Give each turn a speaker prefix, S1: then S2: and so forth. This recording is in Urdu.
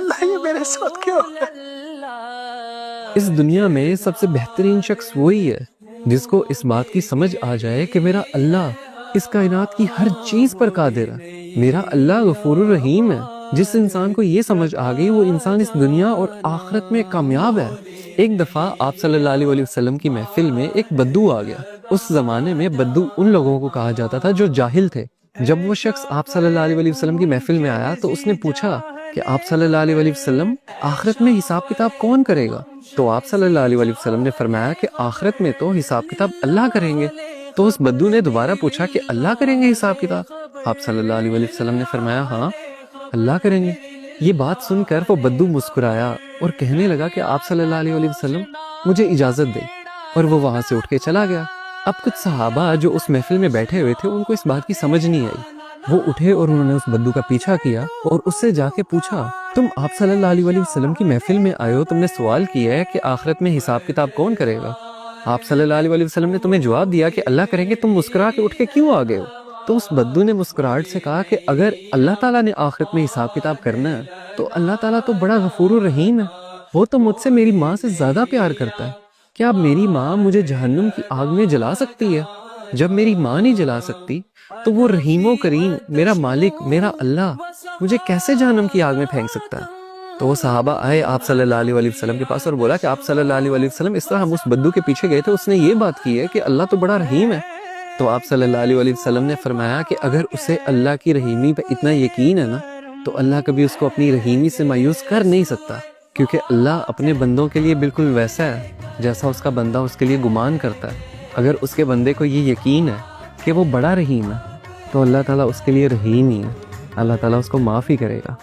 S1: اللہ یہ میرے ساتھ کیوں ہے؟
S2: اس دنیا میں سب سے بہترین شخص وہی ہے جس کو اس بات کی سمجھ آ جائے کہ میرا اللہ اس کائنات کی ہر چیز پر قادر ہے، میرا اللہ غفور الرحیم ہے۔ جس انسان کو یہ سمجھ آ گئی وہ انسان اس دنیا اور آخرت میں کامیاب ہے۔ ایک دفعہ آپ صلی اللہ علیہ وسلم کی محفل میں ایک بدو آ گیا۔ اس زمانے میں بدو ان لوگوں کو کہا جاتا تھا جو جاہل تھے۔ جب وہ شخص آپ صلی اللہ علیہ وسلم کی محفل میں آیا تو اس نے پوچھا کہ آپ صلی اللہ علیہ وسلم آخرت میں حساب کتاب کون کرے گا؟ تو آپ صلی اللہ علیہ وسلم نے فرمایا کہ آخرت میں تو حساب کتاب اللہ کریں گے۔ تو اس بدو نے دوبارہ پوچھا کہ اللہ کریں گے حساب کتاب؟ آپ صلی اللہ علیہ وسلم نے فرمایا ہاں اللہ کریں گے۔ یہ بات سن کر وہ بدو مسکرایا اور کہنے لگا کہ آپ صلی اللہ علیہ وسلم مجھے اجازت دے، اور وہ وہاں سے اٹھ کے چلا گیا۔ اب کچھ صحابہ جو اس محفل میں بیٹھے ہوئے تھے ان کو اس بات کی سمجھ نہیں آئی۔ وہ اٹھے اور انہوں نے اس بدو کا پیچھا کیا اور اس سے جا کے پوچھا تم آپ صلی اللہ علیہ وسلم کی محفل میں آئے ہو، تم نے سوال کیا ہے کہ آخرت میں حساب کتاب کون کرے گا؟ آپ صلی اللہ علیہ وسلم نے تمہیں جواب دیا کہ اللہ کریں گے، تم مسکرا کے اٹھ کے کیوں آ گئے ہو؟ تو اس بدو نے مسکراہٹ سے کہا کہ اگر اللہ تعالیٰ نے آخرت میں حساب کتاب کرنا ہے تو اللہ تعالیٰ تو بڑا غفور الرحیم ہے، وہ تو مجھ سے میری ماں سے زیادہ پیار کرتا ہے۔ کیا میری ماں مجھے جہنم کی آگ میں جلا سکتی ہے؟ جب میری ماں نہیں جلا سکتی تو وہ رحیم و کریم میرا مالک میرا اللہ مجھے کیسے جہنم کی آگ میں پھینک سکتا ہے؟ تو وہ صحابہ آئے آپ صلی اللہ علیہ وسلم کے پاس اور بولا کہ آپ صلی اللہ علیہ وسلم اس طرح ہم اس بدو کے پیچھے گئے تھے، اس نے یہ بات کی ہے کہ اللہ تو بڑا رحیم ہے۔ تو آپ صلی اللہ علیہ وسلم نے فرمایا کہ اگر اسے اللہ کی رحیمی پہ اتنا یقین ہے نا تو اللہ کبھی اس کو اپنی رحیمی سے مایوس کر نہیں سکتا، کیونکہ اللہ اپنے بندوں کے لیے بالکل ویسا ہے جیسا اس کا بندہ اس کے لیے گمان کرتا ہے۔ اگر اس کے بندے کو یہ یقین ہے کہ وہ بڑا رحیم ہے تو اللہ تعالیٰ اس کے لیے رحیم ہی ہے، اللہ تعالیٰ اس کو معاف ہی کرے گا۔